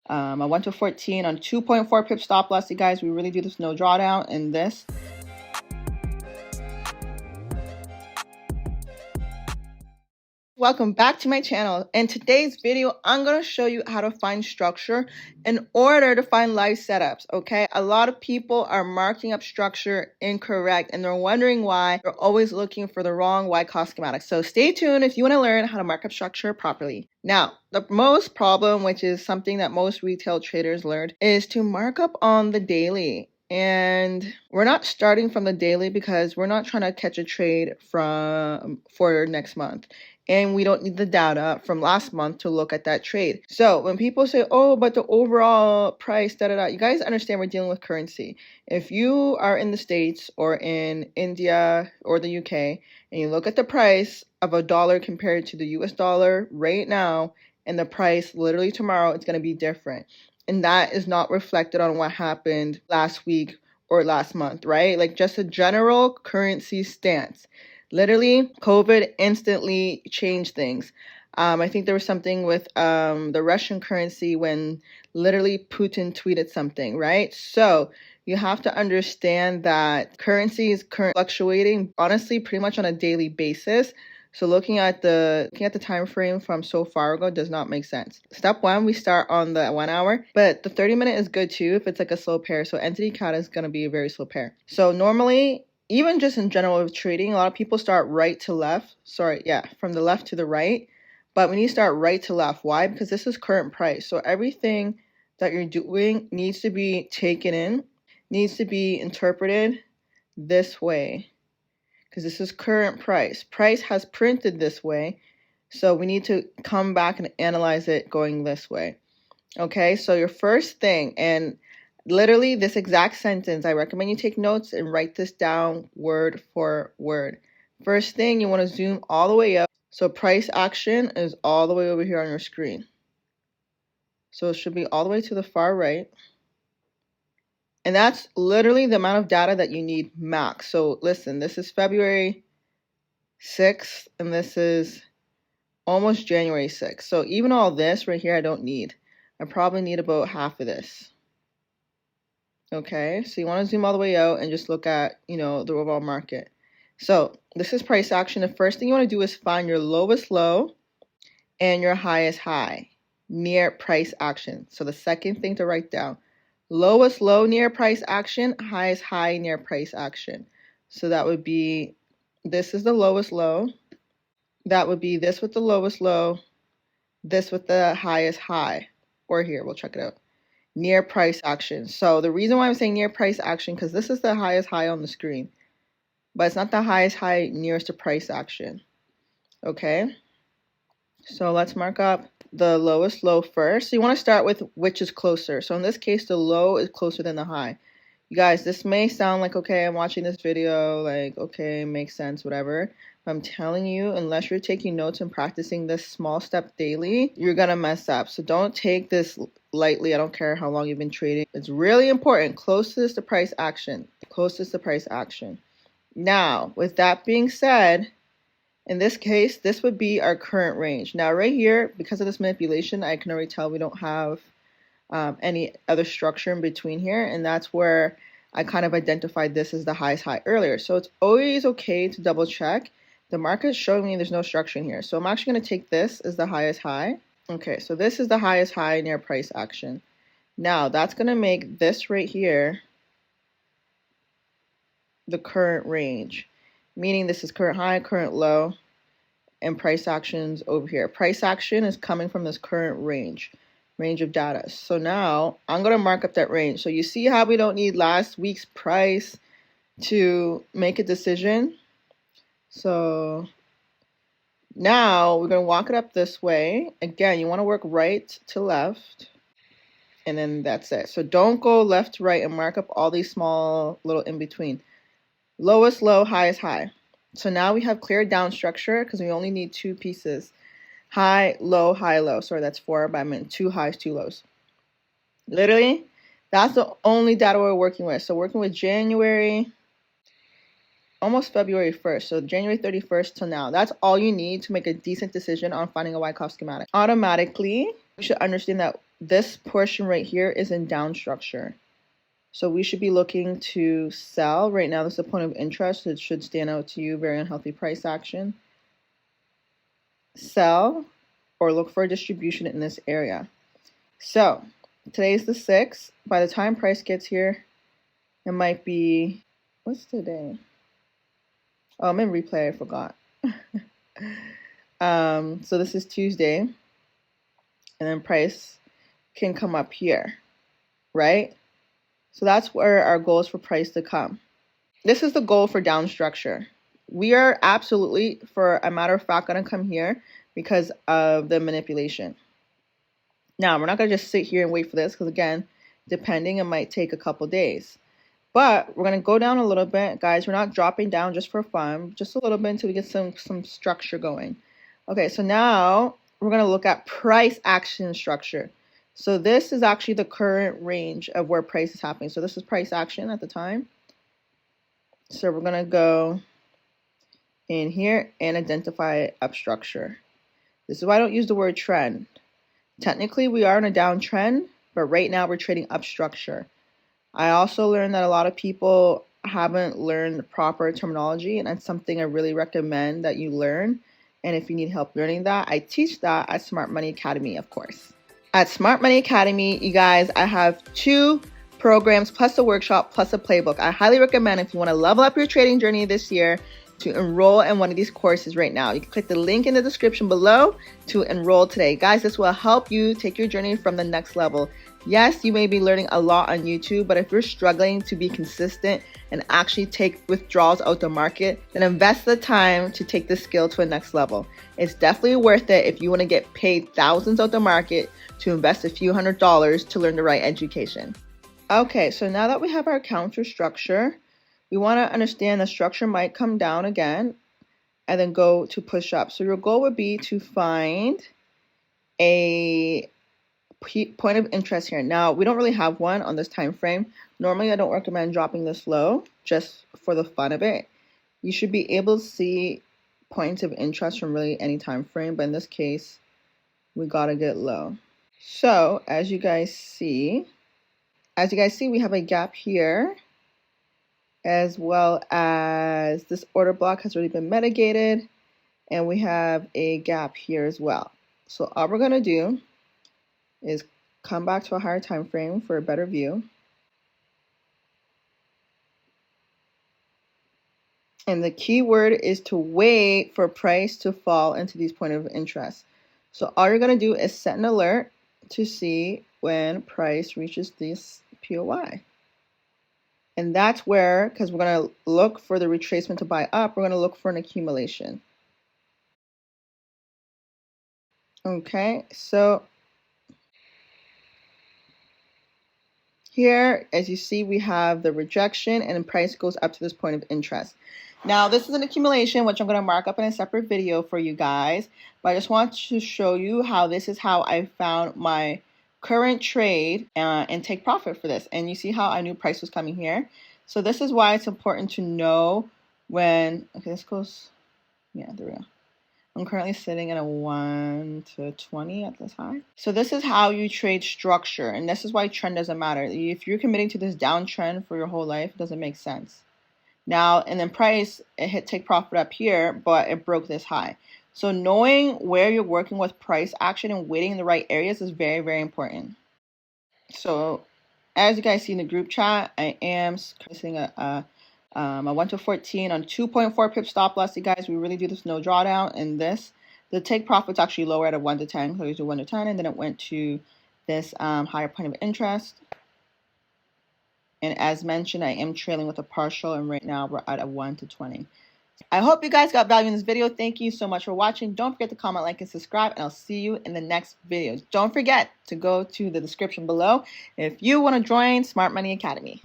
I went to 14 on 2.4 pip stop loss, you guys. We really do this no drawdown in this. Welcome back to my channel. In today's video, I'm going to show you how to find structure in order to find live setups, okay? A lot of people are marking up structure incorrect and they're wondering why they're always looking for the wrong Wyckoff schematic. So stay tuned if you want to learn how to mark up structure properly. Now, the most problem, which is something that most retail traders learned, is to mark up on the daily. And we're not starting from the daily because we're not trying to catch a trade for next month. And we don't need the data from last month to look at that trade. So when people say, oh, but the overall price, you guys understand we're dealing with currency. If you are in the States or in India or the UK and you look at the price of a dollar compared to the US dollar right now and the price literally tomorrow, it's going to be different. And that is not reflected on what happened last week or last month, right? Like just a general currency stance. Literally, COVID instantly changed things. I think there was something with the Russian currency when literally Putin tweeted something, right? So you have to understand that currency is fluctuating, honestly, pretty much on a daily basis. So looking at the time frame from so far ago does not make sense. Step one, we start on the 1 hour, but the 30-minute is good too if it's like a slow pair. So entity count is going to be a very slow pair. So normally, even just in general with trading, a lot of people start right to left. From the left to the right. But we need to start right to left. Why? Because this is current price. So everything that you're doing needs to be taken in, needs to be interpreted this way. Because this is current price. Price has printed this way. So we need to come back and analyze it going this way. Okay, so your first thing, and literally this exact sentence, I recommend you take notes and write this down word for word. First thing, you want to zoom all the way up. So price action is all the way over here on your screen. So it should be all the way to the far right. And that's literally the amount of data that you need max. So listen, this is February 6th and this is almost January 6th. So even all this right here, I don't need. I probably need about half of this. Okay, so you want to zoom all the way out and just look at, the overall market. So this is price action. The first thing you want to do is find your lowest low and your highest high near price action. So the second thing to write down, lowest low near price action, highest high near price action. So that would be, this is the lowest low. That would be this with the lowest low, this with the highest high. Or here, we'll check it out. Near price action. So the reason why I'm saying near price action, because this is the highest high on the screen, but it's not the highest high nearest to price action. Okay, so let's mark up the lowest low first. So you want to start with which is closer. So in this case, the low is closer than the high. You guys, this may sound like, okay, I'm watching this video, like, okay, makes sense, whatever. But I'm telling you, unless you're taking notes and practicing this small step daily, you're going to mess up. So don't take this lightly. I don't care how long you've been trading. It's really important. Closest to price action. Closest to price action. Now, with that being said, in this case, this would be our current range. Now, right here, because of this manipulation, I can already tell we don't have any other structure in between here, and that's where I kind of identified this as the highest high earlier. So it's always okay to double check. The market is showing me there's no structure in here, so I'm actually going to take this as the highest high. Okay, so this is the highest high near price action. Now that's going to make this right here the current range, meaning this is current high, current low, and price actions over here. Price action is coming from this current range of data. So now I'm going to mark up that range. So you see how we don't need last week's price to make a decision. So now we're going to walk it up this way. Again, you want to work right to left. And then that's it. So don't go left to right and mark up all these small little in between. Lowest low, highest high. So now we have clear down structure because we only need two pieces. High, low, high, low. Sorry, that's 4, but I meant 2 highs, 2 lows. Literally, that's the only data we're working with. So working with January, almost February 1st. So January 31st till now. That's all you need to make a decent decision on finding a Wyckoff schematic. Automatically, you should understand that this portion right here is in down structure. So we should be looking to sell. Right now, this is a point of interest. It should stand out to you. Very unhealthy price action. Sell or look for a distribution in this area. So today's the 6th. By the time price gets here, it might be, what's today? Oh, I'm in replay. I forgot. So this is Tuesday. And then price can come up here, right? So that's where our goal is for price to come. This is the goal for down structure. We are absolutely, for a matter of fact, going to come here because of the manipulation. Now, we're not going to just sit here and wait for this because, again, depending, it might take a couple days. But we're going to go down a little bit. Guys, we're not dropping down just for fun, just a little bit until we get some structure going. Okay, so now we're going to look at price action structure. So this is actually the current range of where price is happening. So this is price action at the time. So we're going to go in here and identify up structure. This is why I don't use the word trend. Technically, we are in a downtrend, but right now we're trading up structure. I also learned that a lot of people haven't learned the proper terminology, and that's something I really recommend that you learn. And if you need help learning that, I teach that at Smart Money Academy, of course. At Smart Money Academy, you guys, I have 2 programs plus a workshop plus a playbook. I highly recommend if you want to level up your trading journey this year to enroll in one of these courses right now. You can click the link in the description below to enroll today. Guys, this will help you take your journey from the next level. Yes, you may be learning a lot on YouTube, but if you're struggling to be consistent and actually take withdrawals out the market, then invest the time to take this skill to a next level. It's definitely worth it if you want to get paid thousands out the market to invest a few $100s to learn the right education. Okay, so now that we have our counter structure, we want to understand the structure might come down again and then go to push up. So your goal would be to find a point of interest here. Now, we don't really have one on this time frame. Normally, I don't recommend dropping this low just for the fun of it. You should be able to see points of interest from really any time frame, but in this case, we got to get low. So, as you guys see, we have a gap here, as well as this order block has already been mitigated, and we have a gap here as well. So all we're going to do is come back to a higher time frame for a better view. And the key word is to wait for price to fall into these points of interest. So all you're going to do is set an alert to see when price reaches this POI. And that's where, because we're going to look for the retracement to buy up, we're going to look for an accumulation. Okay, so here, as you see, we have the rejection and price goes up to this point of interest. Now, this is an accumulation, which I'm going to mark up in a separate video for you guys. But I just want to show you how this is how I found my current trade and take profit for this. And you see how I knew price was coming here. So this is why it's important to know when, okay, this goes, yeah, there we go. I'm currently sitting at a 1 to 20 at this high. So this is how you trade structure. And this is why trend doesn't matter. If you're committing to this downtrend for your whole life, it doesn't make sense. Now, and then price, it hit take profit up here, but it broke this high. So knowing where you're working with price action and waiting in the right areas is very, very important. So as you guys see in the group chat, I am sitting at a 1 to 14 on 2.4 pip stop loss. You guys, we really do this no drawdown. And this, the take profit's actually lower at a 1 to 10. So we do 1 to 10, and then it went to this higher point of interest. And as mentioned, I am trailing with a partial, and right now we're at a 1 to 20. I hope you guys got value in this video. Thank you so much for watching. Don't forget to comment, like, and subscribe, and I'll see you in the next video. Don't forget to go to the description below if you want to join Smart Money Academy.